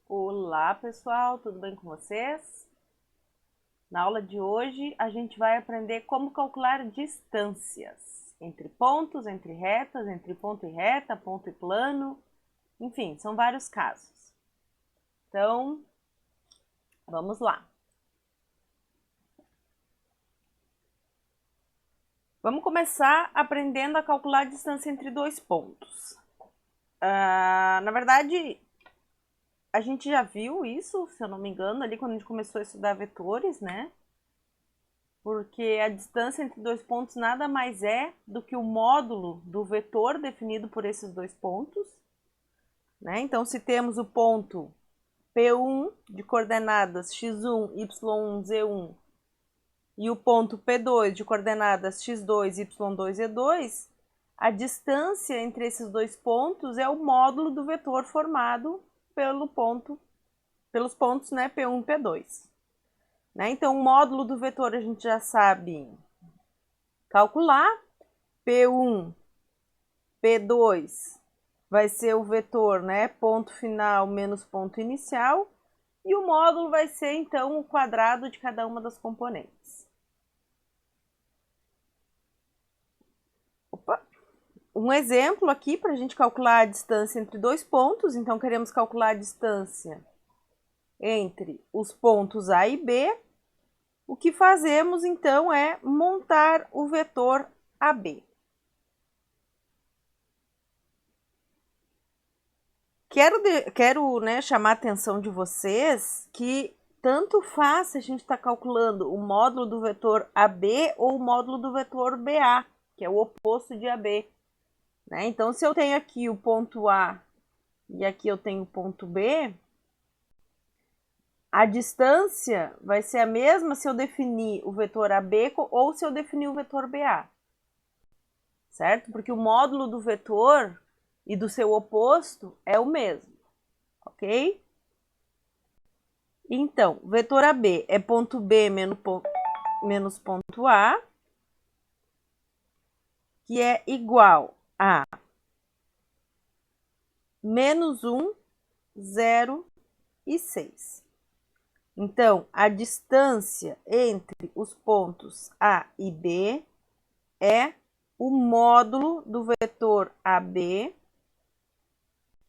Olá, pessoal, tudo bem com vocês? Na aula de hoje, a gente vai aprender como calcular distâncias entre pontos, entre retas, entre ponto e reta, ponto e plano, enfim, são vários casos. Então, vamos lá. Vamos começar aprendendo a calcular a distância entre dois pontos. Na verdade, a gente já viu isso, se eu não me engano, ali quando a gente começou a estudar vetores, né? Porque a distância entre dois pontos nada mais é do que o módulo do vetor definido por esses dois pontos, né? Então, se temos o ponto P1 de coordenadas x1, y1, z1 e o ponto P2 de coordenadas x2, y2, z2, a distância entre esses dois pontos é o módulo do vetor formado pelos pontos, né, P1 e P2. Né? Então, o módulo do vetor a gente já sabe calcular. P1, P2 vai ser o vetor, né, ponto final menos ponto inicial, e o módulo vai ser, então, o quadrado de cada uma das componentes. Opa. Um exemplo aqui para a gente calcular a distância entre dois pontos. Então, queremos calcular a distância entre os pontos A e B. O que fazemos, então, é montar o vetor AB. Quero, né, chamar a atenção de vocês que tanto faz se a gente está calculando o módulo do vetor AB ou o módulo do vetor BA, que é o oposto de AB. Né? Então, se eu tenho aqui o ponto A e aqui eu tenho o ponto B, a distância vai ser a mesma se eu definir o vetor AB ou se eu definir o vetor BA. Certo? Porque o módulo do vetor e do seu oposto é o mesmo. Ok? Então, vetor AB é ponto B menos ponto A, que é igual a menos 1, 0 e 6. Então, a distância entre os pontos A e B é o módulo do vetor AB,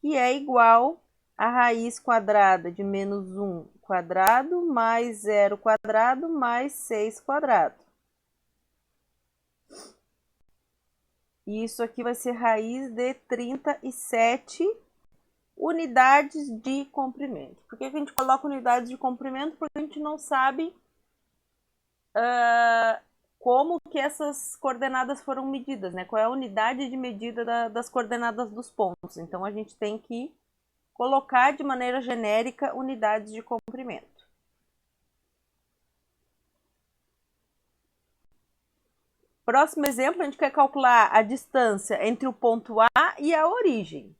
que é igual a raiz quadrada de menos 1 quadrado mais 0 quadrado mais 6 quadrado. E isso aqui vai ser raiz de 37 unidades de comprimento. Por que a gente coloca unidades de comprimento? Porque a gente não sabe como que essas coordenadas foram medidas, né? Qual é a unidade de medida das coordenadas dos pontos. Então, a gente tem que colocar de maneira genérica unidades de comprimento. Próximo exemplo, a gente quer calcular a distância entre o ponto A e a origem.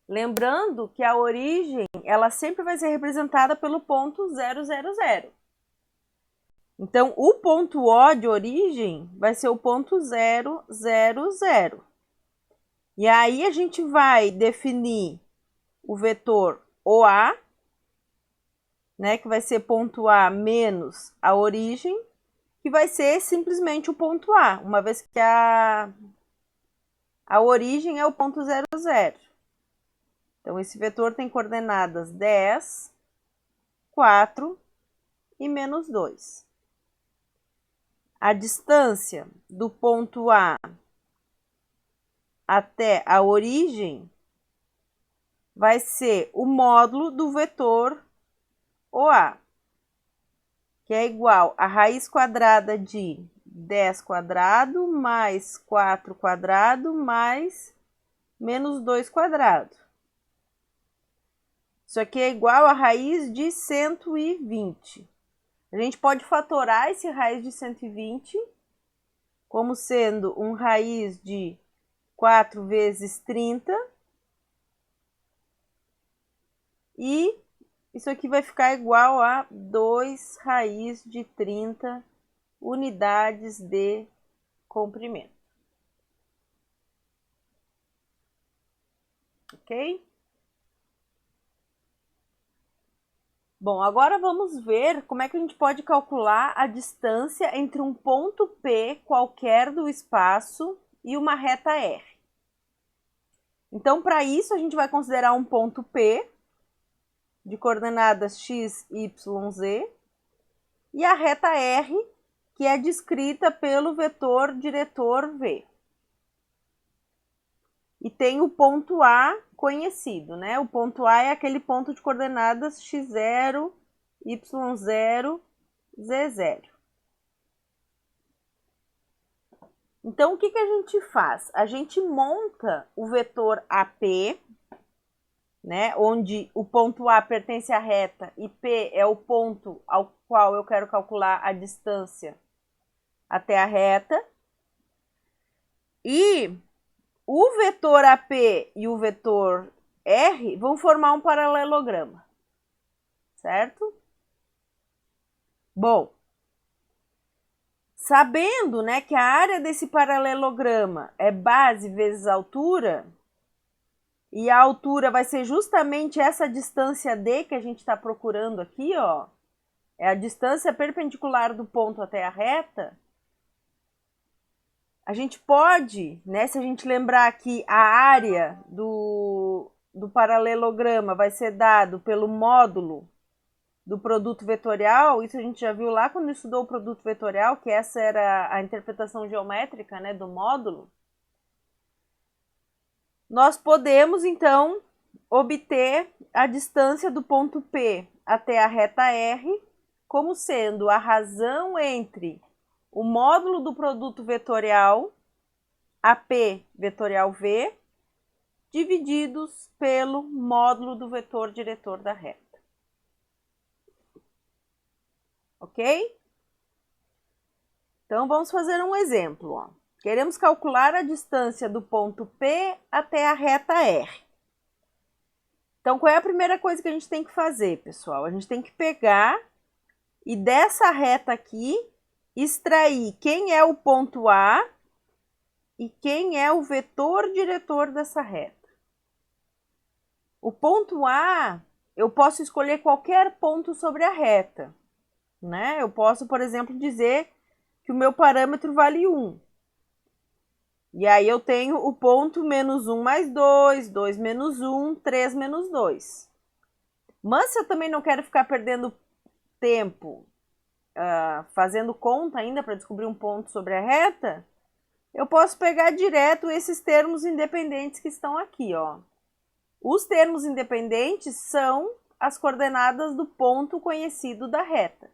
Lembrando que a origem, ela sempre vai ser representada pelo ponto 0, 0, 0. Então, o ponto O de origem vai ser o ponto 0, 0, 0. E aí a gente vai definir o vetor OA, né, que vai ser ponto A menos a origem, que vai ser simplesmente o ponto A, uma vez que a origem é o ponto 0, 0. Então, esse vetor tem coordenadas 10, 4 e menos 2. A distância do ponto A até a origem vai ser o módulo do vetor OA, que é igual a raiz quadrada de 10 quadrado mais 4 quadrado mais menos 2 quadrado. Isso aqui é igual a raiz de 120. A gente pode fatorar esse raiz de 120 como sendo um raiz de 4 vezes 30. E isso aqui vai ficar igual a 2 raiz de 30 unidades de comprimento. Ok? Bom, agora vamos ver como é que a gente pode calcular a distância entre um ponto P qualquer do espaço e uma reta R. Então, para isso, a gente vai considerar um ponto P de coordenadas x, y, z e a reta R, que é descrita pelo vetor diretor V. E tem o ponto A conhecido, né? O ponto A é aquele ponto de coordenadas x0, y0, z0. Então, o que a gente faz? A gente monta o vetor AP, né? Onde o ponto A pertence à reta e P é o ponto ao qual eu quero calcular a distância até a reta. E o vetor AP e o vetor R vão formar um paralelograma, certo? Bom, sabendo, né, que a área desse paralelograma é base vezes altura, e a altura vai ser justamente essa distância D que a gente está procurando aqui, ó, é a distância perpendicular do ponto até a reta. A gente pode, né, se a gente lembrar que a área do paralelograma vai ser dado pelo módulo do produto vetorial, isso a gente já viu lá quando estudou o produto vetorial, que essa era a interpretação geométrica, né, do módulo. Nós podemos, então, obter a distância do ponto P até a reta R como sendo a razão entre o módulo do produto vetorial, AP vetorial V, divididos pelo módulo do vetor diretor da reta. Ok? Então, vamos fazer um exemplo. Ó. Queremos calcular a distância do ponto P até a reta R. Então, qual é a primeira coisa que a gente tem que fazer, pessoal? A gente tem que pegar e dessa reta aqui, extrair quem é o ponto A e quem é o vetor diretor dessa reta. O ponto A, eu posso escolher qualquer ponto sobre a reta, né? Eu posso, por exemplo, dizer que o meu parâmetro vale 1. E aí eu tenho o ponto menos 1 mais 2, 2 menos 1, 3 menos 2. Mas se eu também não quero ficar perdendo tempo fazendo conta ainda para descobrir um ponto sobre a reta, eu posso pegar direto esses termos independentes que estão aqui, ó. Os termos independentes são as coordenadas do ponto conhecido da reta.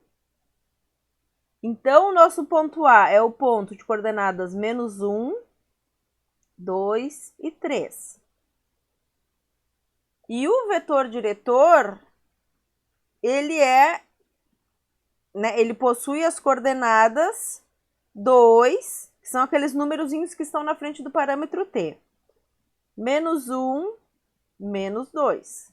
Então, o nosso ponto A é o ponto de coordenadas menos 1, 2 e 3. E o vetor diretor, ele ele possui as coordenadas 2, que são aqueles númerozinhos que estão na frente do parâmetro t. Menos 1, menos 2.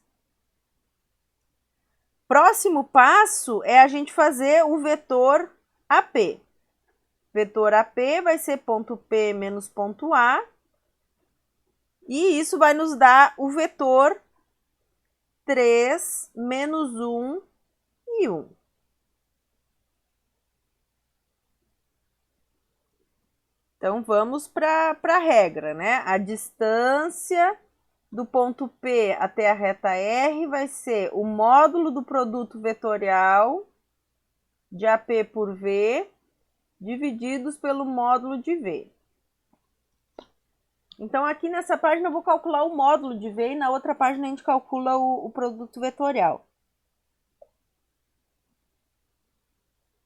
Próximo passo é a gente fazer o vetor AP. Vetor AP vai ser ponto P menos ponto A. E isso vai nos dar o vetor 3, menos 1 e 1. Então, vamos para a regra, né? A distância do ponto P até a reta R vai ser o módulo do produto vetorial de AP por V, divididos pelo módulo de V. Então, aqui nessa página eu vou calcular o módulo de V e na outra página a gente calcula o produto vetorial.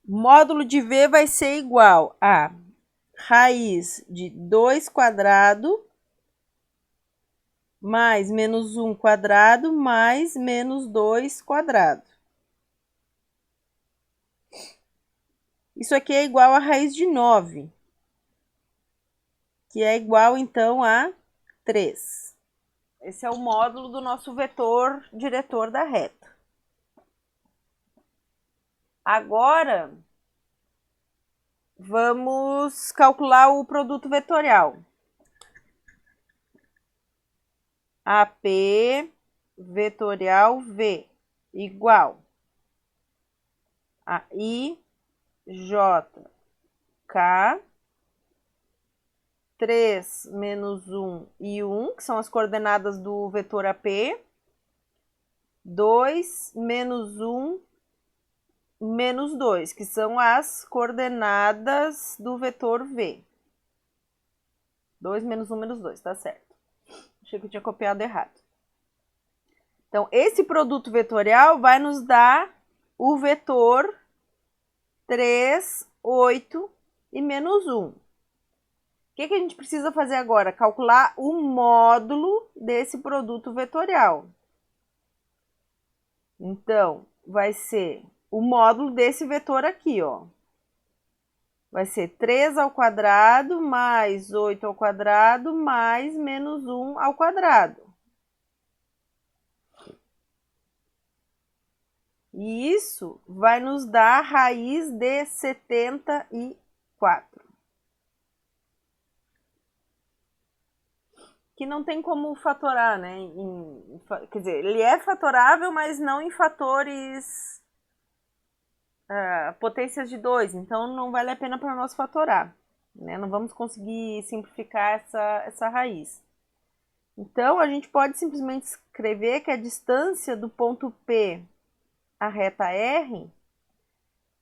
O módulo de V vai ser igual a raiz de 2 quadrado mais menos 1 quadrado mais menos 2 quadrado. Isso aqui é igual a raiz de 9, que é igual, então, a 3. Esse é o módulo do nosso vetor diretor da reta. Agora, vamos calcular o produto vetorial. AP vetorial V igual a I, J, K, 3 menos 1 e 1, que são as coordenadas do vetor AP, 2 menos 1 menos 2, que são as coordenadas do vetor V. 2 menos 1 menos 2, tá certo. Achei que eu tinha copiado errado. Então, esse produto vetorial vai nos dar o vetor 3, 8 e menos 1. O que a gente precisa fazer agora? Calcular o módulo desse produto vetorial. Então, vai ser o módulo desse vetor aqui, ó. Vai ser 3 ao quadrado mais 8 ao quadrado mais menos 1 ao quadrado. E isso vai nos dar a raiz de 74. Que não tem como fatorar, né? Quer dizer, ele é fatorável, mas não em fatores potências de 2, então não vale a pena para nós fatorar, né? Não vamos conseguir simplificar essa raiz. Então, a gente pode simplesmente escrever que a distância do ponto P à reta R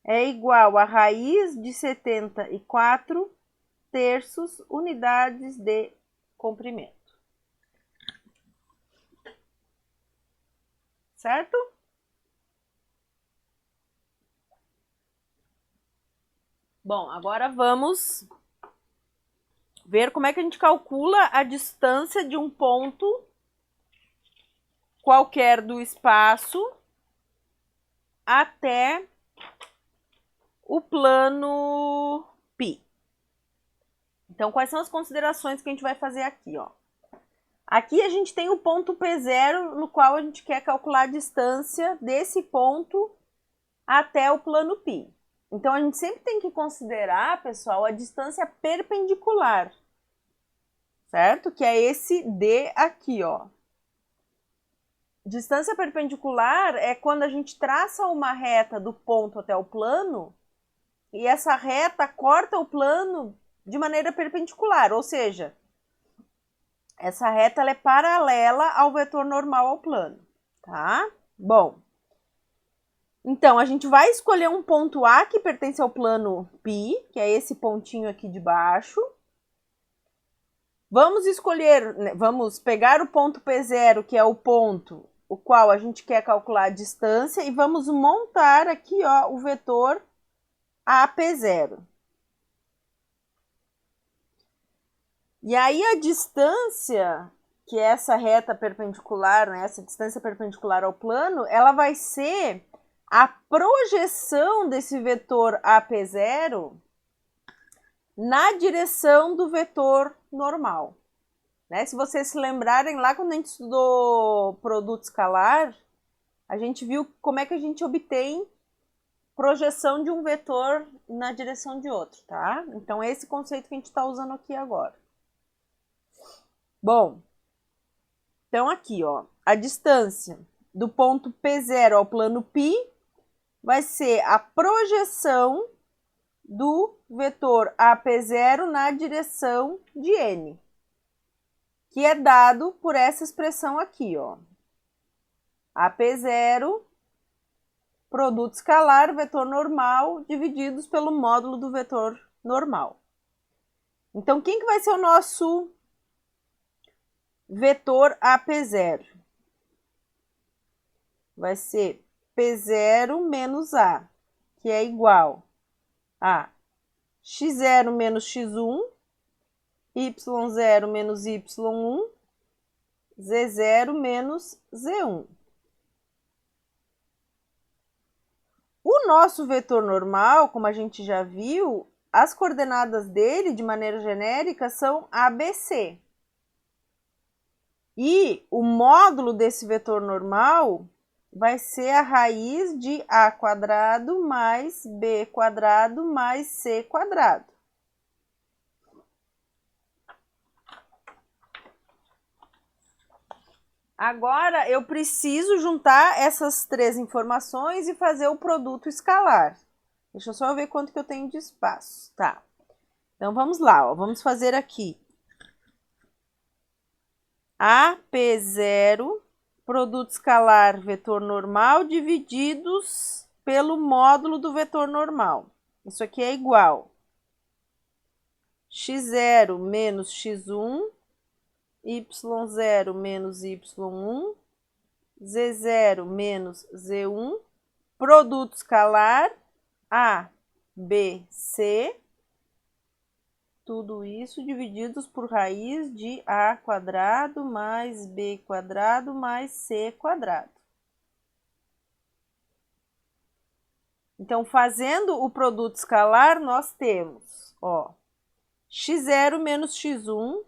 é igual a raiz de 74 terços unidades de comprimento. Certo? Bom, agora vamos ver como é que a gente calcula a distância de um ponto qualquer do espaço até o plano π. Então, quais são as considerações que a gente vai fazer aqui, ó? Aqui a gente tem o ponto P0, no qual a gente quer calcular a distância desse ponto até o plano π. Então, a gente sempre tem que considerar, pessoal, a distância perpendicular, certo? Que é esse D aqui, ó. Distância perpendicular é quando a gente traça uma reta do ponto até o plano e essa reta corta o plano de maneira perpendicular, ou seja, essa reta ela é paralela ao vetor normal ao plano, tá? Bom, então a gente vai escolher um ponto A que pertence ao plano π, que é esse pontinho aqui de baixo. Vamos pegar o ponto P0, que é o ponto o qual a gente quer calcular a distância, e vamos montar aqui, ó, o vetor AP0. E aí a distância, que é essa reta perpendicular, né, essa distância perpendicular ao plano, ela vai ser a projeção desse vetor AP0 na direção do vetor normal. Né? Se vocês se lembrarem, lá quando a gente estudou produto escalar, a gente viu como é que a gente obtém projeção de um vetor na direção de outro, tá? Então, é esse conceito que a gente está usando aqui agora. Bom, então aqui, ó, a distância do ponto P0 ao plano π vai ser a projeção do vetor AP0 na direção de n, que é dado por essa expressão aqui, ó. AP0, produto escalar, vetor normal, divididos pelo módulo do vetor normal. Então, quem que vai ser o nosso vetor AP0? Vai ser P0 menos A, que é igual a x0 menos x1, y0 menos y1, z0 menos z1. O nosso vetor normal, como a gente já viu, as coordenadas dele, de maneira genérica, são ABC. E o módulo desse vetor normal vai ser a raiz de a quadrado mais b quadrado mais c quadrado. Agora, eu preciso juntar essas três informações e fazer o produto escalar. Deixa eu só ver quanto que eu tenho de espaço. Tá. Então, vamos lá, ó. Vamos fazer aqui. AP0, produto escalar vetor normal, divididos pelo módulo do vetor normal. Isso aqui é igual x0 menos x1, y0 menos y1, z0 menos z1, produto escalar A, B, C, tudo isso divididos por raiz de A quadrado mais B quadrado mais C quadrado. Então, fazendo o produto escalar, nós temos, ó, x0 menos x1.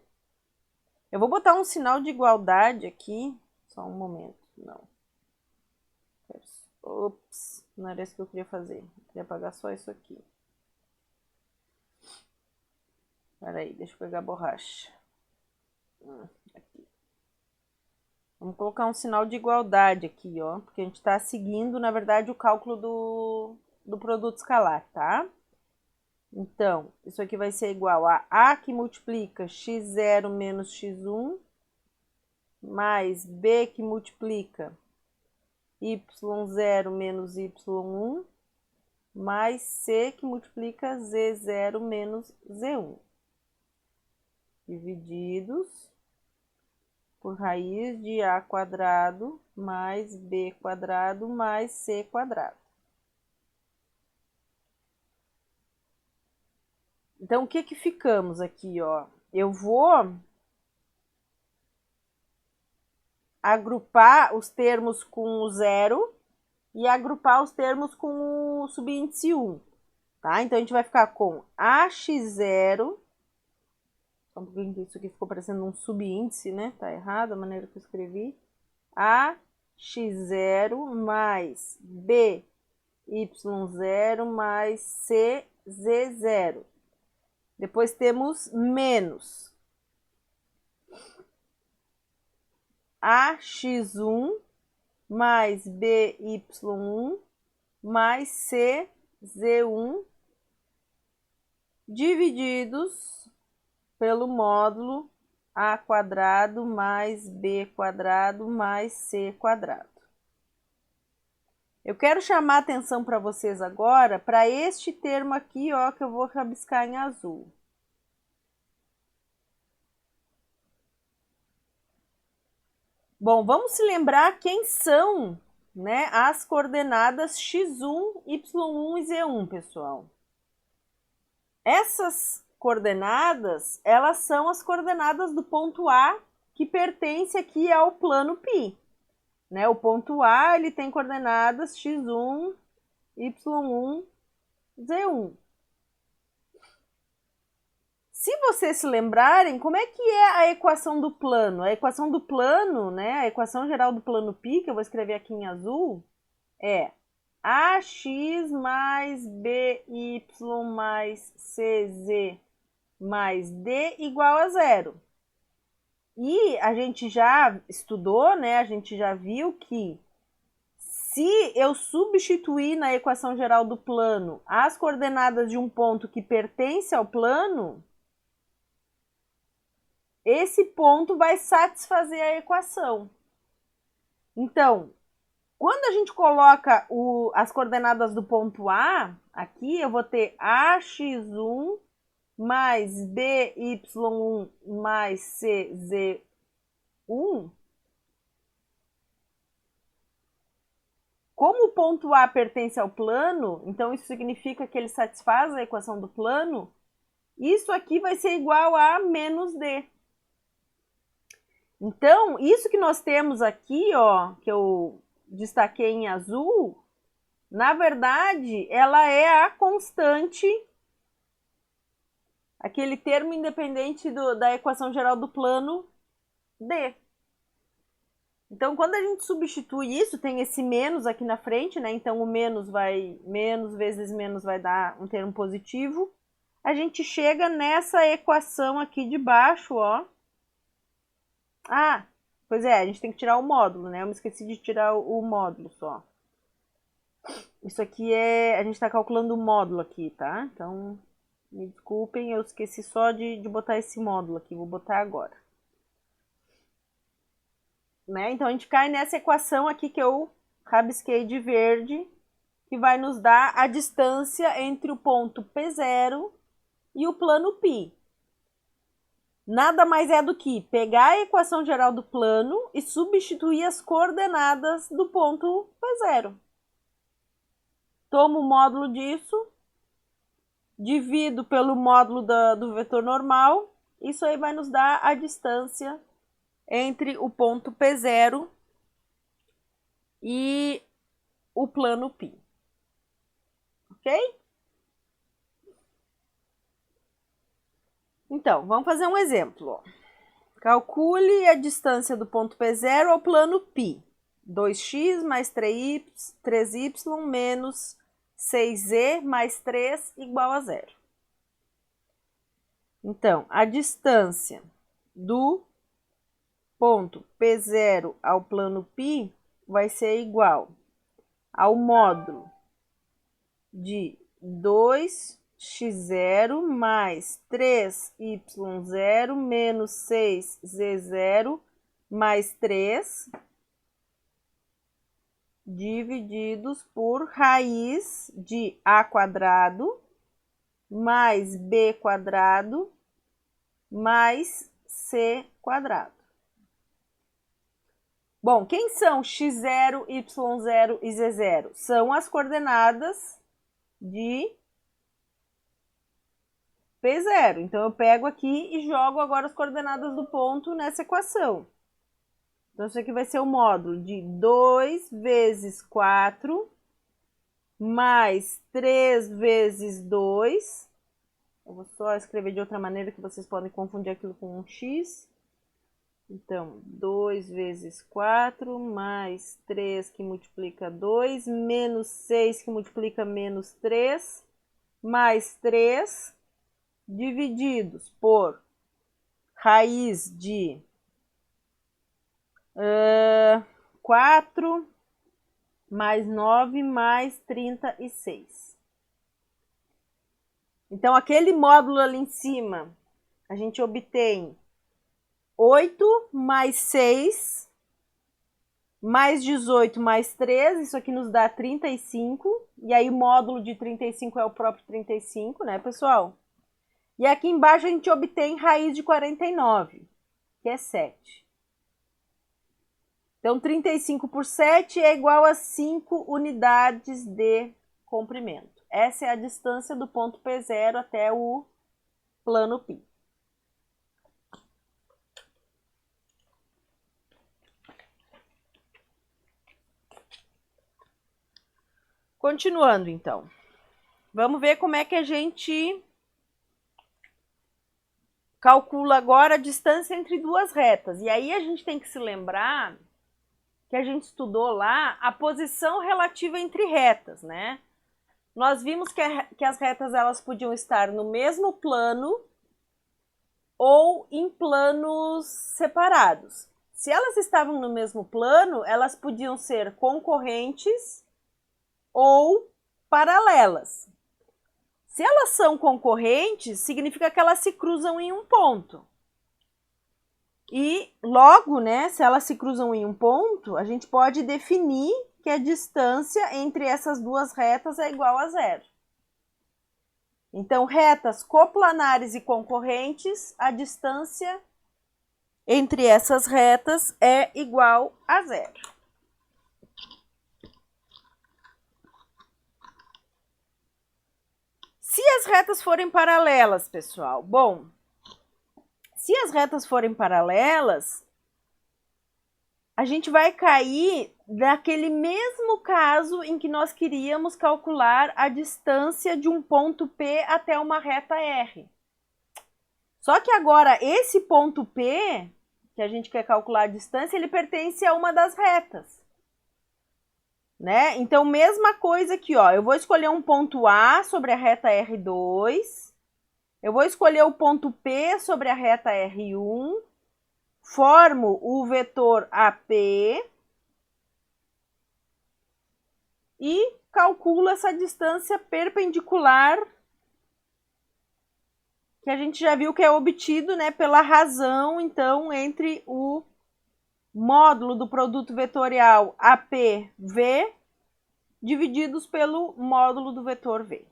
Eu vou botar um sinal de igualdade aqui. Só um momento. Não. Ops, não era isso que eu queria fazer. Eu queria apagar só isso aqui. Espera aí, deixa eu pegar a borracha. Aqui. Vamos colocar um sinal de igualdade aqui, ó. Porque a gente está seguindo, na verdade, o cálculo do produto escalar, tá? Então, isso aqui vai ser igual a A que multiplica x0 menos x1, mais B que multiplica y0 menos y1, mais C que multiplica z0 menos z1. Divididos por raiz de A quadrado mais B quadrado mais C quadrado. Então, o que que ficamos aqui, ó? Eu vou agrupar os termos com o zero e agrupar os termos com o subíndice 1, tá? Então, a gente vai ficar com AX0, só um pouquinho que isso aqui ficou parecendo um subíndice, né? Tá errado a maneira que eu escrevi. AX0 mais BY0 mais CZ0. Depois temos menos AX1 mais BY1 mais CZ1 divididos pelo módulo A quadrado mais B quadrado mais C quadrado. Eu quero chamar a atenção para vocês agora para este termo aqui, ó, que eu vou rabiscar em azul. Bom, vamos se lembrar quem são, né, as coordenadas x1, y1 e z1, pessoal. Essas coordenadas, elas são as coordenadas do ponto A, que pertence aqui ao plano π. Né? O ponto A, ele tem coordenadas x1, y1, z1. Se vocês se lembrarem, como é que é a equação do plano? A equação do plano, né, a equação geral do plano π, que eu vou escrever aqui em azul, é ax mais by mais cz mais d igual a zero. E a gente já estudou, né, a gente já viu que se eu substituir na equação geral do plano as coordenadas de um ponto que pertence ao plano, esse ponto vai satisfazer a equação. Então, quando a gente coloca as coordenadas do ponto A, aqui eu vou ter ax1 mais by1 mais cz1. Como o ponto A pertence ao plano, então isso significa que ele satisfaz a equação do plano, isso aqui vai ser igual a menos d. Então, isso que nós temos aqui, ó, que eu destaquei em azul, na verdade, ela é a constante, aquele termo independente da equação geral do plano D. Então, quando a gente substitui isso, tem esse menos aqui na frente, né? Então, o menos vezes menos vai dar um termo positivo. A gente chega nessa equação aqui de baixo, ó. Ah, Pois é, a gente tem que tirar o módulo, né? Eu me esqueci de tirar o módulo só. Isso aqui a gente tá calculando o módulo aqui, tá? Então, me desculpem, eu esqueci só de botar esse módulo aqui. Vou botar agora. Né? Então, a gente cai nessa equação aqui que eu rabisquei de verde, que vai nos dar a distância entre o ponto P0 e o plano π. Nada mais é do que pegar a equação geral do plano e substituir as coordenadas do ponto P0. Tomo o módulo disso, divido pelo módulo do vetor normal, isso aí vai nos dar a distância entre o ponto P0 e o plano π. Ok? Então, vamos fazer um exemplo. Calcule a distância do ponto P0 ao plano π. 2x mais 3y menos 6z mais 3 igual a 0. Então, a distância do ponto P0 ao plano π vai ser igual ao módulo de 2x0 mais 3y0 menos 6z0 mais 3 divididos por raiz de a quadrado mais b quadrado mais c quadrado. Bom, quem são x0, y0 e z0? São as coordenadas de P0. Então, eu pego aqui e jogo agora as coordenadas do ponto nessa equação. Então, isso aqui vai ser o módulo de 2 vezes 4 mais 3 vezes 2. Eu vou só escrever de outra maneira que vocês podem confundir aquilo com um x. Então, 2 vezes 4 mais 3 que multiplica 2, menos 6 que multiplica menos 3, mais 3, divididos por raiz de 4 mais 9 mais 36. Então, aquele módulo ali em cima, a gente obtém 8 mais 6 mais 18 mais 3, isso aqui nos dá 35, e aí o módulo de 35 é o próprio 35, né, pessoal? E aqui embaixo a gente obtém raiz de 49, que é 7. Então, 35 por 7 é igual a 5 unidades de comprimento. Essa é a distância do ponto P0 até o plano π. Continuando, então. Vamos ver como é que a gente calcula agora a distância entre duas retas. E aí a gente tem que se lembrar que a gente estudou lá a posição relativa entre retas, né? Nós vimos que as retas elas podiam estar no mesmo plano ou em planos separados. Se elas estavam no mesmo plano, elas podiam ser concorrentes ou paralelas. Se elas são concorrentes, significa que elas se cruzam em um ponto. E logo, né, se elas se cruzam em um ponto, a gente pode definir que a distância entre essas duas retas é igual a 0. Então, retas coplanares e concorrentes, a distância entre essas retas é igual a 0. Se as retas forem paralelas, pessoal, bom, se as retas forem paralelas, a gente vai cair naquele mesmo caso em que nós queríamos calcular a distância de um ponto P até uma reta R. Só que agora esse ponto P, que a gente quer calcular a distância, ele pertence a uma das retas. Né? Então, mesma coisa aqui, ó, eu vou escolher um ponto A sobre a reta R2, eu vou escolher o ponto P sobre a reta R1, formo o vetor AP e calculo essa distância perpendicular que a gente já viu que é obtido, né, pela razão, então, entre o módulo do produto vetorial APV divididos pelo módulo do vetor V.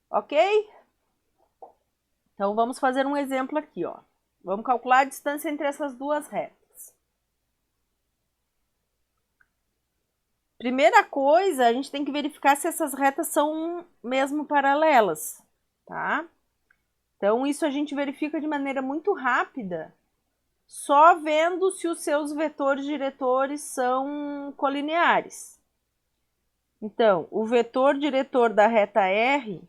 Ok? Então, vamos fazer um exemplo aqui, ó. Vamos calcular a distância entre essas duas retas. Primeira coisa, a gente tem que verificar se essas retas são mesmo paralelas, tá? Então, isso a gente verifica de maneira muito rápida, só vendo se os seus vetores diretores são colineares. Então, o vetor diretor da reta R,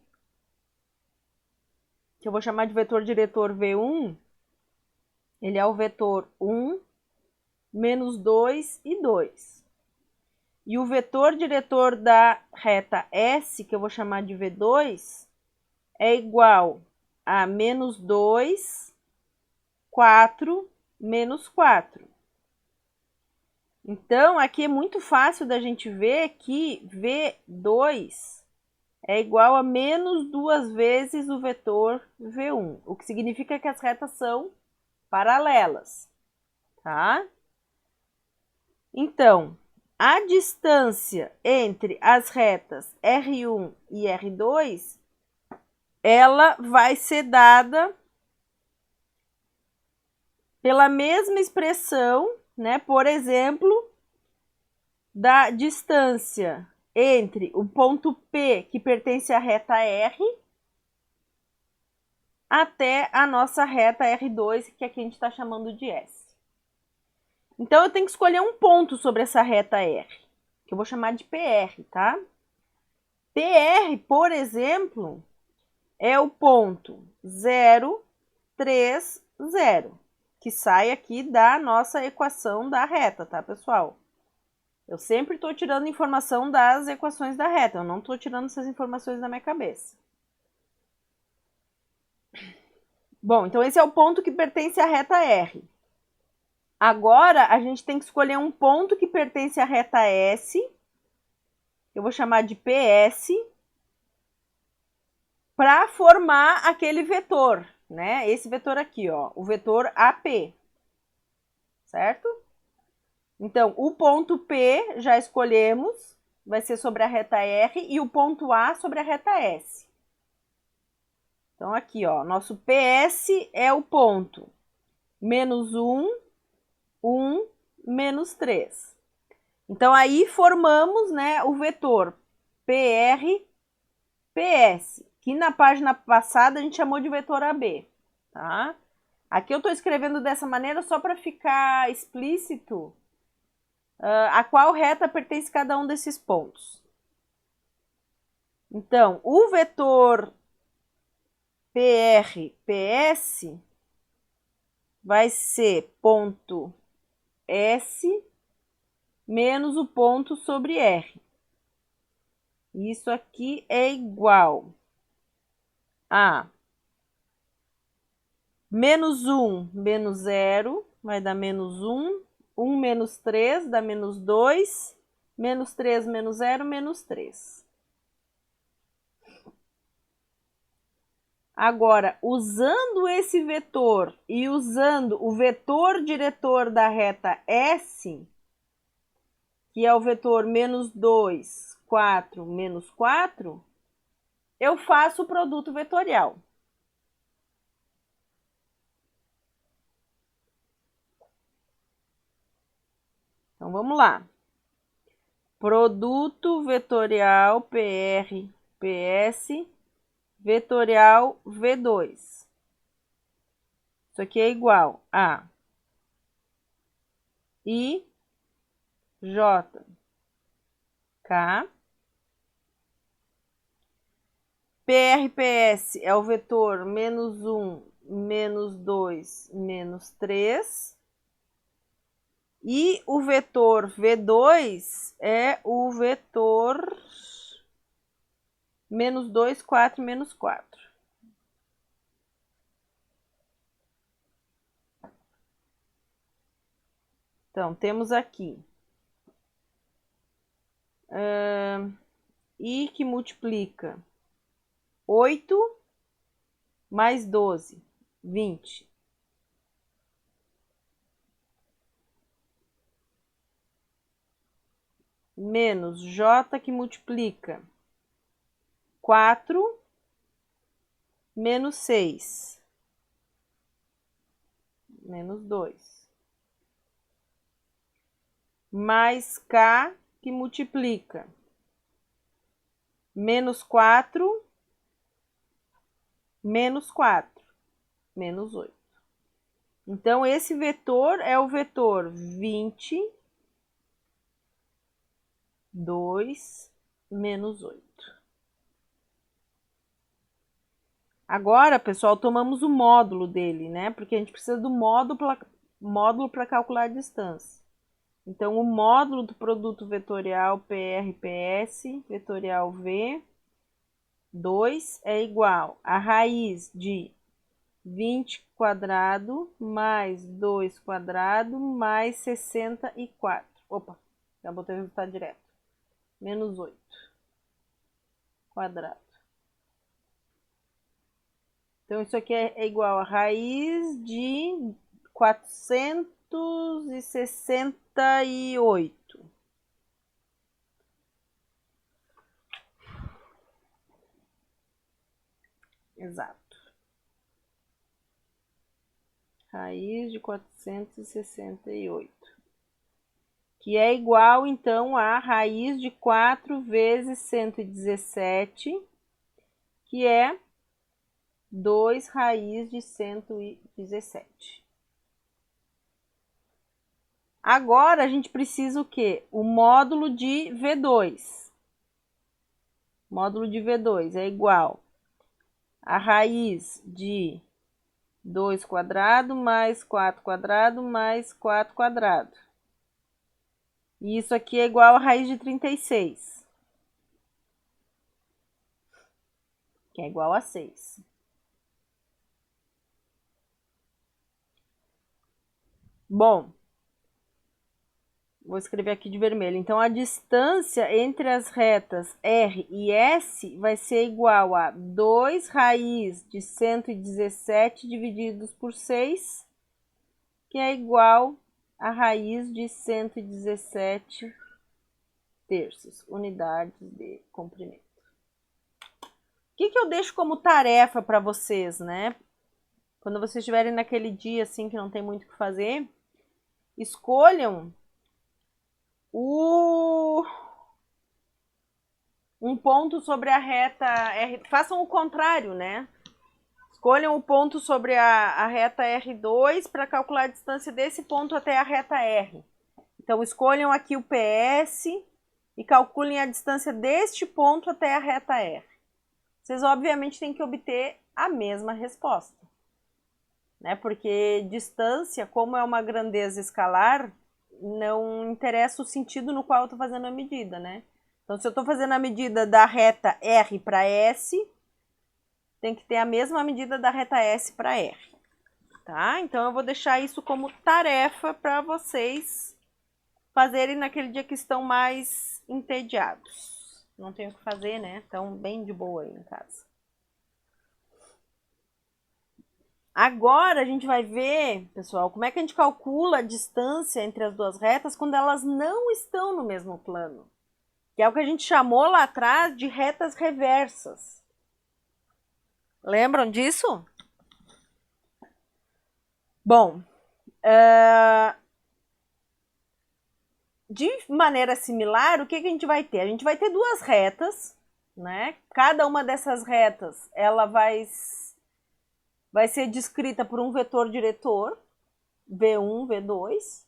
que eu vou chamar de vetor diretor V1, ele é o vetor 1, menos 2 e 2. E o vetor diretor da reta S, que eu vou chamar de V2, é igual a menos 2, 4, menos 4. Então, aqui é muito fácil da gente ver que V2 é igual a menos 2 vezes o vetor V1, o que significa que as retas são paralelas, tá? Então, a distância entre as retas R1 e R2, ela vai ser dada pela mesma expressão, né? Por exemplo, da distância entre o ponto P, que pertence à reta R, até a nossa reta R2, que aqui a gente está chamando de S. Então, eu tenho que escolher um ponto sobre essa reta R, que eu vou chamar de PR, tá? PR, por exemplo, é o ponto 0, 3, 0, que sai aqui da nossa equação da reta, tá, pessoal? Eu sempre estou tirando informação das equações da reta, eu não estou tirando essas informações da minha cabeça. Bom, então esse é o ponto que pertence à reta R. Agora, a gente tem que escolher um ponto que pertence à reta S, eu vou chamar de PS, para formar aquele vetor, né? Esse vetor aqui, ó, o vetor AP, certo? Então, o ponto P já escolhemos, vai ser sobre a reta R, e o ponto A sobre a reta S. Então, aqui, ó, nosso PS é o ponto menos 1, 1, menos 3. Então, aí formamos, né, o vetor PR, PS, que na página passada a gente chamou de vetor AB, tá? Aqui eu estou escrevendo dessa maneira só para ficar explícito a qual reta pertence cada um desses pontos. Então, o vetor PR, PS vai ser ponto S menos o ponto sobre R. Isso aqui é igual a menos 1 menos 0, vai dar menos 1. 1 menos 3 dá menos 2. Menos 3 menos 0, menos 3. Agora, usando esse vetor e usando o vetor diretor da reta S, que é o vetor menos 2, 4, menos 4, eu faço o produto vetorial. Então, vamos lá. Produto vetorial PR, PS, vetorial V2. Isso aqui é igual a I, J, K. PRPS é o vetor menos 1, menos 2, menos 3. E o vetor V2 é o vetor menos 2, 4, menos 4. Então, temos aqui I que multiplica 8 mais 12, 20. Menos J que multiplica 4 menos 6, menos 2. Mais K que multiplica menos 4, menos 4, menos 8. Então, esse vetor é o vetor 20, 2, menos 8. Agora, pessoal, tomamos o módulo dele, né? Porque a gente precisa do módulo para calcular a distância. Então, o módulo do produto vetorial PR/PS, vetorial V, 2 é igual a raiz de 20 quadrado mais 2 quadrado mais 64. Opa, já botei o resultado direto. Menos 8 quadrado. Então, isso aqui é igual a raiz de 468. Exato. Raiz de 468. Que é igual, então, a raiz de 4 vezes 117, que é 2 raiz de 117. Agora, a gente precisa o quê? O módulo de V2. Módulo de V2 é igual a raiz de 2 quadrado mais 4 quadrado mais 4 quadrado. E isso aqui é igual a raiz de 36, que é igual a 6. Bom, vou escrever aqui de vermelho. Então, a distância entre as retas R e S vai ser igual a 2 raiz de 117 divididos por 6, que é igual a raiz de 117 terços, unidades de comprimento. O que eu deixo como tarefa para vocês, né? Quando vocês estiverem naquele dia assim que não tem muito o que fazer, escolham um ponto sobre a reta R, façam o contrário, né? Escolham o ponto sobre a reta R2 para calcular a distância desse ponto até a reta R. Então, escolham aqui o PS e calculem a distância deste ponto até a reta R. Vocês, obviamente, têm que obter a mesma resposta, né? Porque distância, como é uma grandeza escalar, não interessa o sentido no qual eu estou fazendo a medida, né? Então, se eu estou fazendo a medida da reta R para S, tem que ter a mesma medida da reta S para R, tá? Então, eu vou deixar isso como tarefa para vocês fazerem naquele dia que estão mais entediados. Não tem o que fazer, né? Estão bem de boa aí em casa. Agora a gente vai ver, pessoal, como é que a gente calcula a distância entre as duas retas quando elas não estão no mesmo plano. Que é o que a gente chamou lá atrás de retas reversas. Lembram disso? Bom, de maneira similar, o que a gente vai ter? A gente vai ter duas retas, né? Cada uma dessas retas, ela vai ser descrita por um vetor diretor, V1, V2.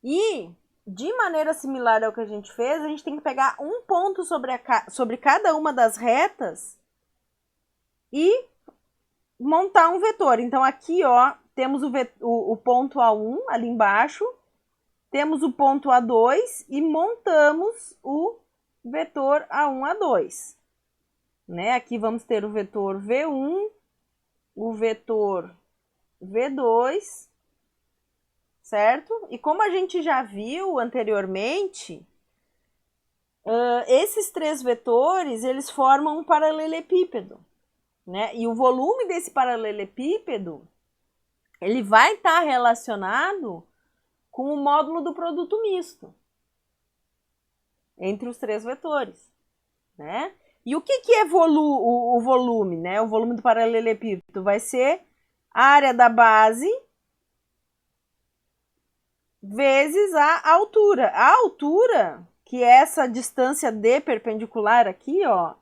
E, de maneira similar ao que a gente fez, a gente tem que pegar um ponto sobre cada uma das retas e montar um vetor. Então, aqui, ó, temos o ponto A1 ali embaixo, temos o ponto A2 e montamos o vetor A1, A2. Né? Aqui vamos ter o vetor V1, o vetor V2, certo? E como a gente já viu anteriormente, esses três vetores, eles formam um paralelepípedo, né? E o volume desse paralelepípedo, ele vai estar relacionado com o módulo do produto misto entre os três vetores, né? E o que é o volume, né? O volume do paralelepípedo vai ser a área da base vezes a altura. A altura, que é essa distância D perpendicular aqui, ó,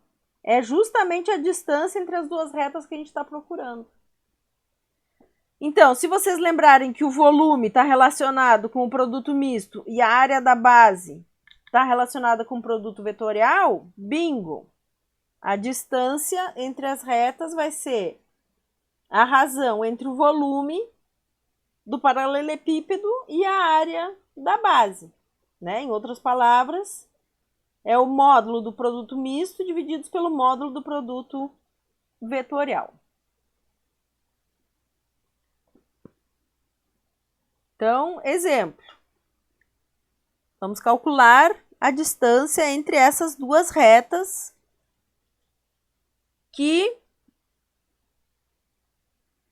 é justamente a distância entre as duas retas que a gente está procurando. Então, se vocês lembrarem que o volume está relacionado com o produto misto e a área da base está relacionada com o produto vetorial, bingo! A distância entre as retas vai ser a razão entre o volume do paralelepípedo e a área da base, né? Em outras palavras, é o módulo do produto misto divididos pelo módulo do produto vetorial. Então, exemplo. Vamos calcular a distância entre essas duas retas que,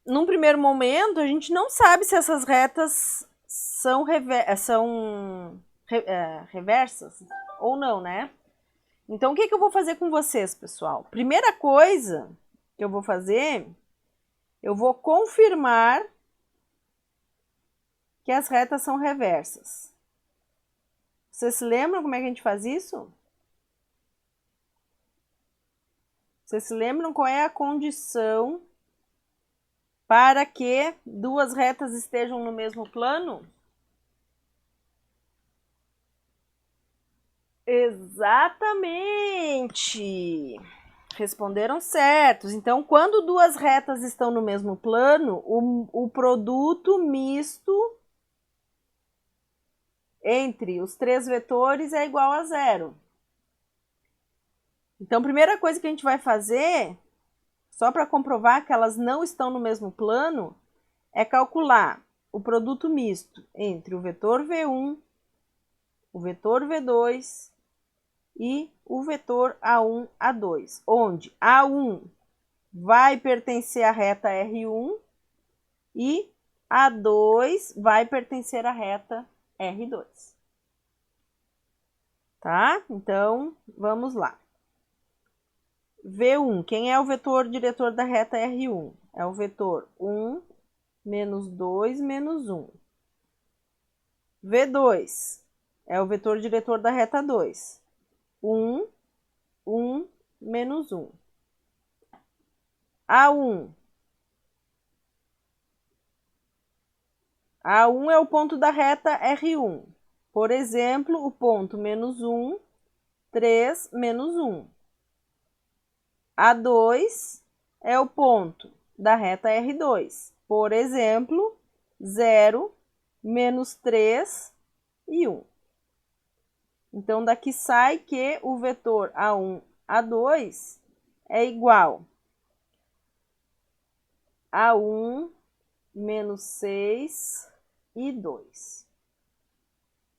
num primeiro momento, a gente não sabe se essas retas são reversas ou não, né? Então, o que eu vou fazer com vocês, pessoal? Primeira coisa que eu vou fazer, eu vou confirmar que as retas são reversas. Vocês se lembram como é que a gente faz isso? Vocês se lembram qual é a condição para que duas retas estejam no mesmo plano? Exatamente! Responderam certos. Então, quando duas retas estão no mesmo plano, o produto misto entre os três vetores é igual a zero. Então, a primeira coisa que a gente vai fazer, só para comprovar que elas não estão no mesmo plano, é calcular o produto misto entre o vetor V1, o vetor V2 e o vetor A1, A2, onde A1 vai pertencer à reta R1 e A2 vai pertencer à reta R2. Tá? Então, vamos lá. V1, quem é o vetor diretor da reta R1? É o vetor 1, menos 2, menos 1. V2 é o vetor diretor da reta 2. 1, 1, menos 1. A1. A1 é o ponto da reta R1. Por exemplo, o ponto menos 1, 3, menos 1. A2 é o ponto da reta R2. Por exemplo, 0, menos 3 e 1. Então, daqui sai que o vetor A1, A2 é igual a 1, menos 6 e 2.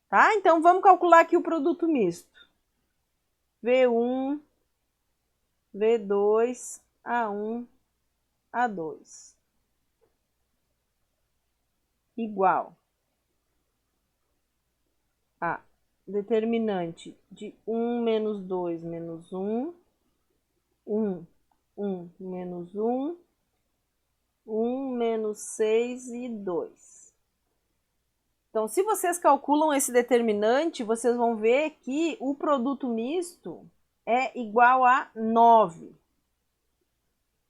Tá? Então, vamos calcular aqui o produto misto. V1, V2, A1, A2. Igual a determinante de 1 menos 2 menos 1, 1, 1 menos 1, 1 menos 6 e 2. Então, se vocês calculam esse determinante, vocês vão ver que o produto misto é igual a 9.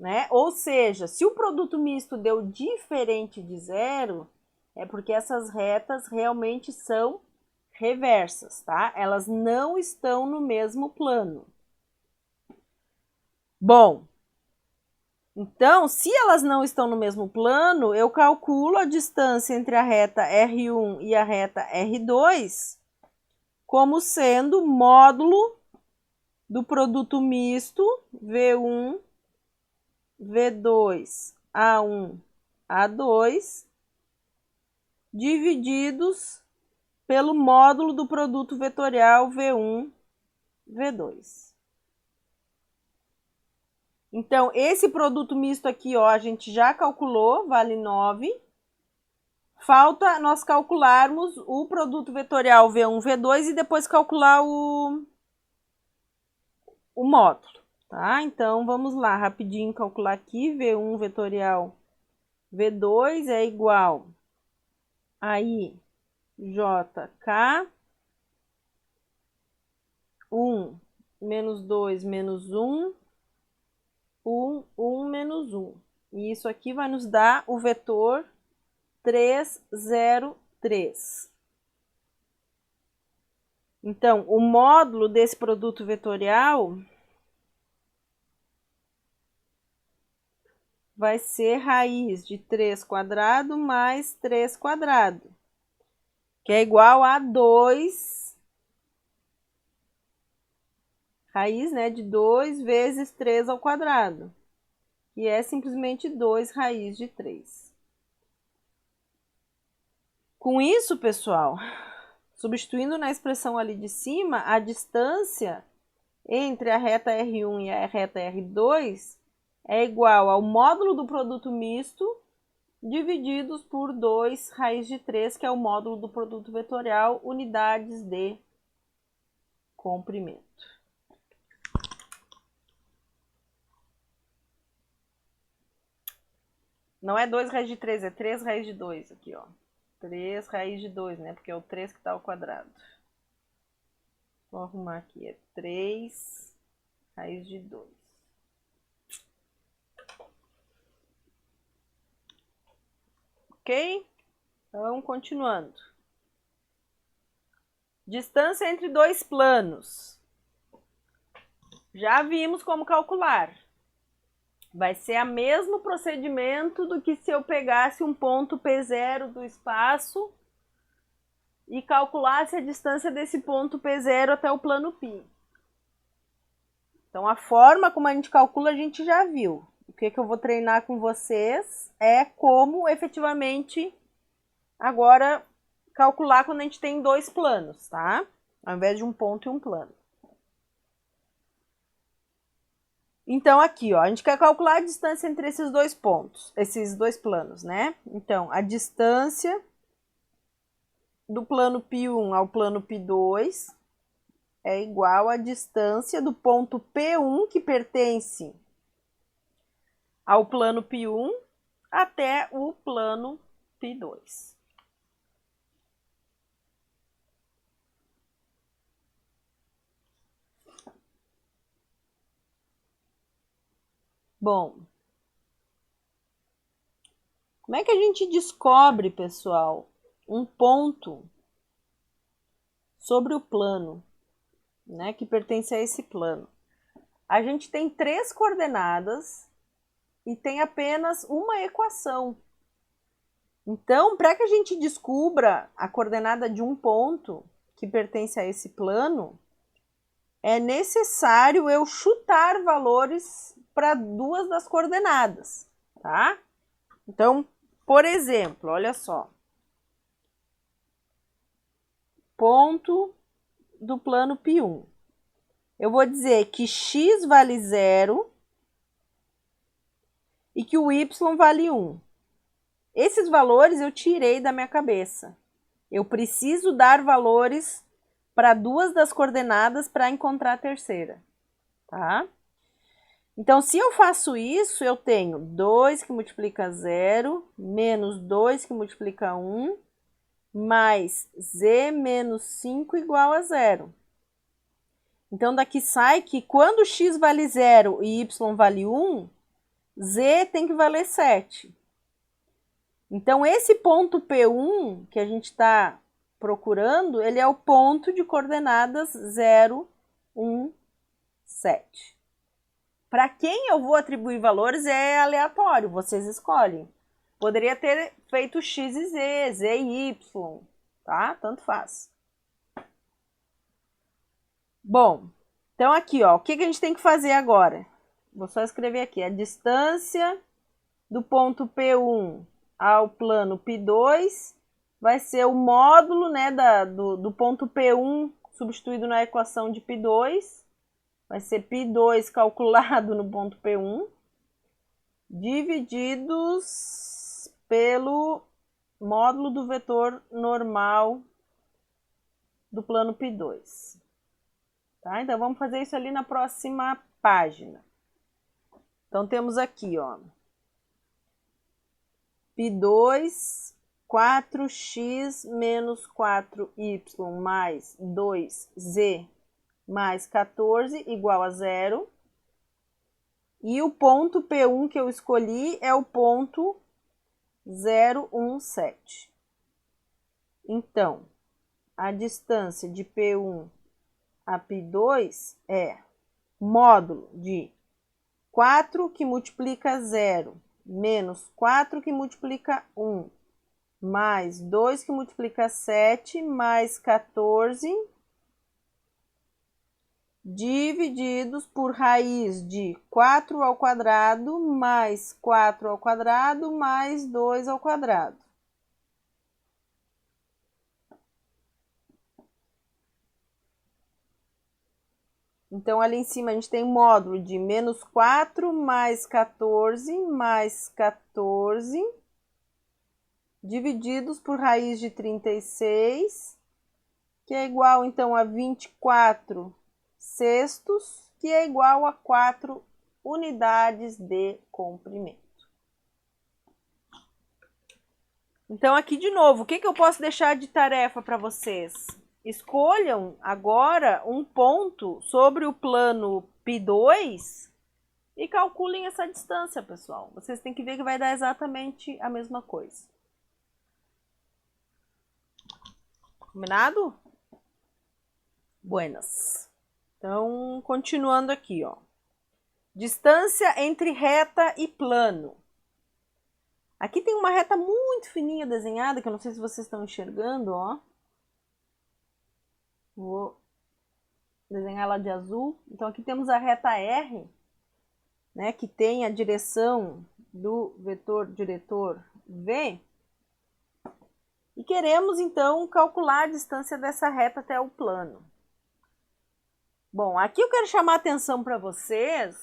Né? Ou seja, se o produto misto deu diferente de zero, é porque essas retas realmente são reversas, tá? Elas não estão no mesmo plano. Bom, então, se elas não estão no mesmo plano, eu calculo a distância entre a reta R1 e a reta R2 como sendo módulo do produto misto V1, V2, A1, A2, divididos pelo módulo do produto vetorial V1, V2. Então, esse produto misto aqui, ó, a gente já calculou, vale 9. Falta nós calcularmos o produto vetorial V1, V2 e depois calcular o módulo, tá? Então, vamos lá, rapidinho calcular aqui, V1 vetorial V2 é igual aí JK 1 menos 2 menos 1, 1 menos 1. E isso aqui vai nos dar o vetor 303. Então, o módulo desse produto vetorial vai ser raiz de 3 quadrado mais 3 quadrado, que é igual a 2, raiz, né, de 2 vezes 3 ao quadrado, que é simplesmente 2 raiz de 3. Com isso, pessoal, substituindo na expressão ali de cima, a distância entre a reta R1 e a reta R2 é igual ao módulo do produto misto divididos por 2 raiz de 3, que é o módulo do produto vetorial, unidades de comprimento. Não é 2 raiz de 3, é 3 raiz de 2 aqui, ó. 3 raiz de 2, né? Porque é o 3 que está ao quadrado. Vou arrumar aqui, é 3 raiz de 2. Ok? Então, continuando. Distância entre dois planos. Já vimos como calcular. Vai ser o mesmo procedimento do que se eu pegasse um ponto P0 do espaço e calculasse a distância desse ponto P0 até o plano π. Então, a forma como a gente calcula, a gente já viu. O que eu vou treinar com vocês é como efetivamente agora calcular quando a gente tem dois planos, tá? Ao invés de um ponto e um plano. Então, aqui, ó, a gente quer calcular a distância entre esses dois pontos, esses dois planos, né? Então, a distância do plano π1 ao plano π2 é igual à distância do ponto P1, que pertence ao plano π1, até o plano π2. Bom, como é que a gente descobre, pessoal, um ponto sobre o plano, né, que pertence a esse plano? A gente tem 3 coordenadas e tem apenas uma equação. Então, para que a gente descubra a coordenada de um ponto que pertence a esse plano, é necessário eu chutar valores para 2 das coordenadas, tá? Então, por exemplo, olha só. Ponto do plano π1. Eu vou dizer que x vale 0 e que o y vale 1. Esses valores eu tirei da minha cabeça. Eu preciso dar valores para 2 das coordenadas para encontrar a terceira, tá? Então, se eu faço isso, eu tenho 2 que multiplica 0, menos 2 que multiplica 1, mais z menos 5 igual a 0. Então, daqui sai que quando x vale 0 e y vale 1, z tem que valer 7. Então, esse ponto P1 que a gente está procurando, ele é o ponto de coordenadas 0, 1, 7. Para quem eu vou atribuir valores é aleatório, vocês escolhem. Poderia ter feito x e z, z e y, tá? Tanto faz. Bom, então aqui, ó, o que a gente tem que fazer agora? Vou só escrever aqui, a distância do ponto P1 ao plano π2 vai ser o módulo, né, do ponto P1 substituído na equação de π2. Vai ser π2 calculado no ponto P1, divididos pelo módulo do vetor normal do plano π2. Tá? Então, vamos fazer isso ali na próxima página. Então, temos aqui, ó, π2, 4x menos 4y mais 2z mais 14 igual a 0. E o ponto P1 que eu escolhi é o ponto 017. Então, a distância de P1 a π2 é módulo de 4 que multiplica 0 menos 4 que multiplica 1 mais 2 que multiplica 7 mais 14 divididos por raiz de 4 ao quadrado mais 4 ao quadrado mais 2 ao quadrado. Então, ali em cima a gente tem módulo de menos 4 mais 14 divididos por raiz de 36, que é igual então a 24 sextos, que é igual a 4 unidades de comprimento. Então, aqui de novo, o que eu posso deixar de tarefa para vocês? Escolham agora um ponto sobre o plano π2 e calculem essa distância, pessoal. Vocês têm que ver que vai dar exatamente a mesma coisa. Combinado? Buenas. Então, continuando aqui, ó. Distância entre reta e plano. Aqui tem uma reta muito fininha desenhada, que eu não sei se vocês estão enxergando, ó. Vou desenhar ela de azul. Então, aqui temos a reta R, né, que tem a direção do vetor diretor V. E queremos, então, calcular a distância dessa reta até o plano. Bom, aqui eu quero chamar a atenção para vocês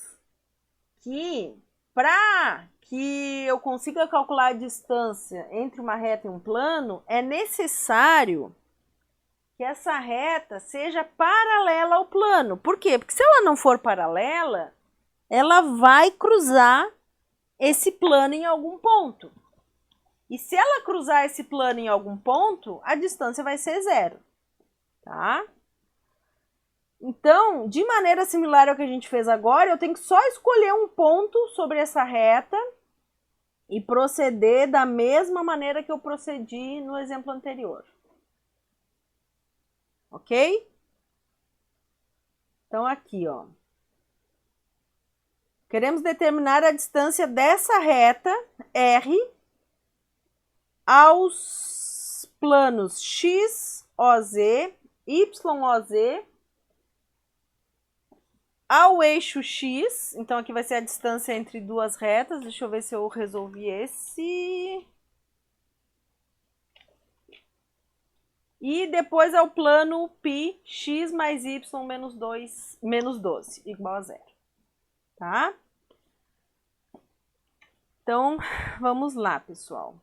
que, para que eu consiga calcular a distância entre uma reta e um plano, é necessário que essa reta seja paralela ao plano. Por quê? Porque se ela não for paralela, ela vai cruzar esse plano em algum ponto. E se ela cruzar esse plano em algum ponto, a distância vai ser 0, tá? Então, de maneira similar ao que a gente fez agora, eu tenho que só escolher um ponto sobre essa reta e proceder da mesma maneira que eu procedi no exemplo anterior. Ok? Então, aqui, ó. Queremos determinar a distância dessa reta, R, aos planos X, OZ, Y, OZ, ao eixo X. Então, aqui vai ser a distância entre duas retas. Deixa eu ver se eu resolvi esse. E depois ao plano π, x mais y menos 12, igual a 0. Tá? Então, vamos lá, pessoal.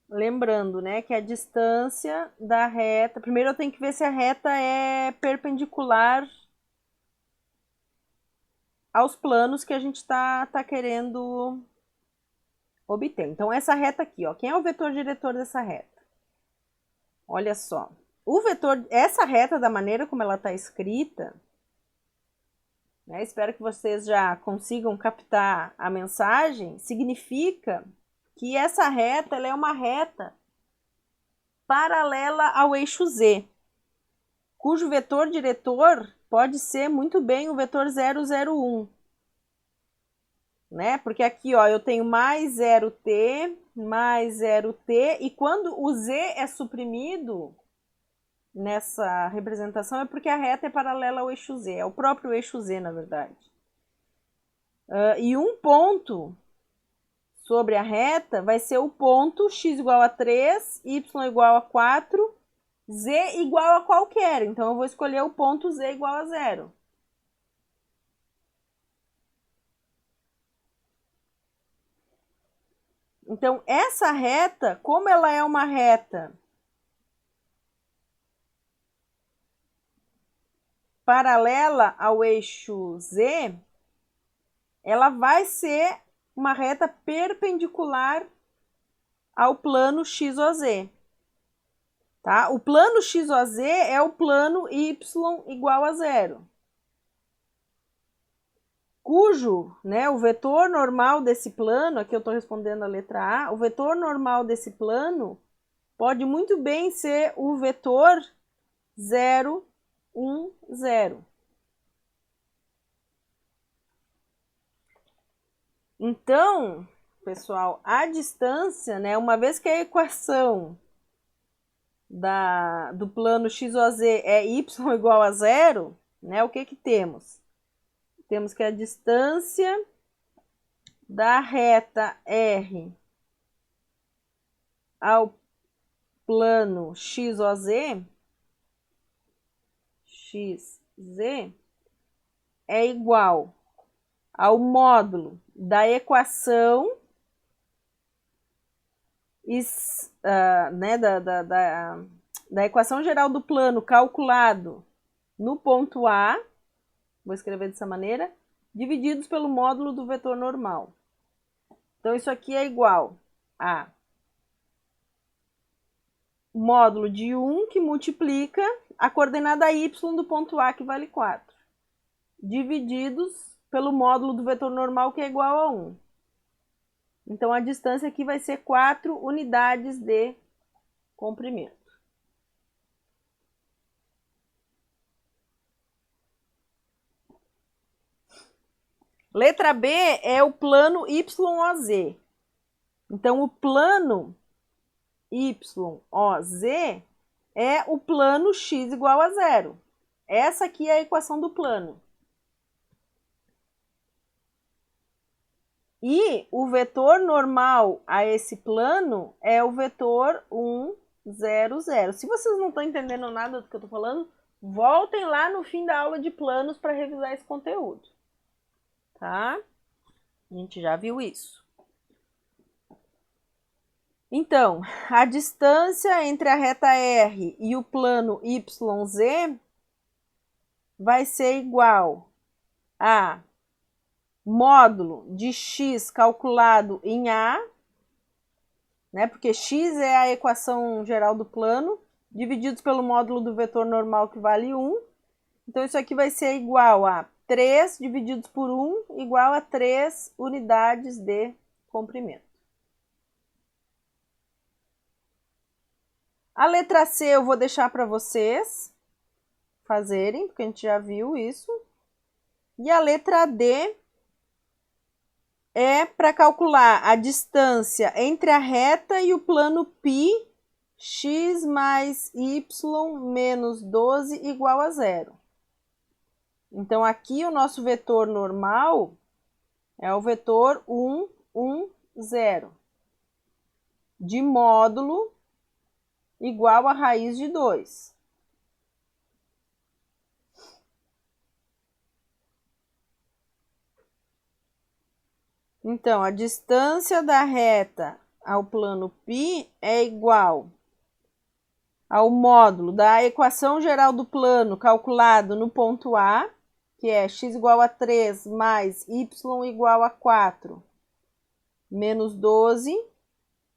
Lembrando, né, que a distância da reta... Primeiro eu tenho que ver se a reta é perpendicular aos planos que a gente está querendo obter. Então, essa reta aqui, ó. Quem é o vetor diretor dessa reta? Olha só. O vetor... Essa reta, da maneira como ela está escrita... Né, espero que vocês já consigam captar a mensagem. Significa que essa reta ela é uma reta paralela ao eixo Z, cujo vetor diretor pode ser muito bem o vetor 001. Né? Porque aqui, ó, eu tenho mais 0t, e quando o Z é suprimido nessa representação é porque a reta é paralela ao eixo Z, é o próprio eixo Z, na verdade. E um ponto sobre a reta vai ser o ponto x igual a 3, y igual a 4, z igual a qualquer. Então, eu vou escolher o ponto z igual a 0. Então, essa reta, como ela é uma reta paralela ao eixo z, ela vai ser uma reta perpendicular ao plano XOZ. Tá? O plano XOZ é o plano y igual a 0. Cujo, né, o vetor normal desse plano, aqui eu estou respondendo a letra A, o vetor normal desse plano pode muito bem ser o vetor 0, 1, 0. Então, pessoal, a distância, né, uma vez que a equação do plano XOZ é y igual a 0, né, o que que temos? Temos que a distância da reta R ao plano XOZ, XZ, é igual ao módulo da equação né, da equação geral do plano calculado no ponto A, vou escrever dessa maneira, divididos pelo módulo do vetor normal. Então, isso aqui é igual a módulo de 1 que multiplica a coordenada y do ponto A, que vale 4, divididos pelo módulo do vetor normal, que é igual a 1. Então, a distância aqui vai ser 4 unidades de comprimento. Letra B é o plano YOZ. Então, o plano YOZ é o plano x igual a 0. Essa aqui é a equação do plano. E o vetor normal a esse plano é o vetor 1, 0, 0. Se vocês não estão entendendo nada do que eu estou falando, voltem lá no fim da aula de planos para revisar esse conteúdo. Tá? A gente já viu isso. Então, a distância entre a reta R e o plano YZ vai ser igual a módulo de x calculado em A, né? Porque x é a equação geral do plano, divididos pelo módulo do vetor normal, que vale 1. Então, isso aqui vai ser igual a 3 divididos por 1, igual a 3 unidades de comprimento. A letra C eu vou deixar para vocês fazerem, porque a gente já viu isso. E a letra D é para calcular a distância entre a reta e o plano π, x mais y menos 12 igual a 0. Então, aqui o nosso vetor normal é o vetor 1, 1, 0, de módulo igual a raiz de 2. Então, a distância da reta ao plano π é igual ao módulo da equação geral do plano calculado no ponto A, que é x igual a 3 mais y igual a 4 menos 12,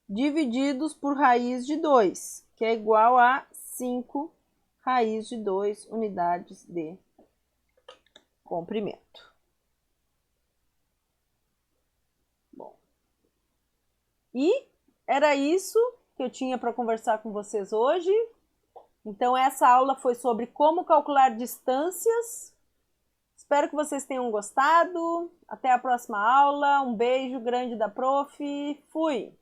divididos por raiz de 2, que é igual a 5 raiz de 2 unidades de comprimento. Bom, e era isso que eu tinha para conversar com vocês hoje. Então, essa aula foi sobre como calcular distâncias. Espero que vocês tenham gostado. Até a próxima aula. Um beijo grande da prof. Fui!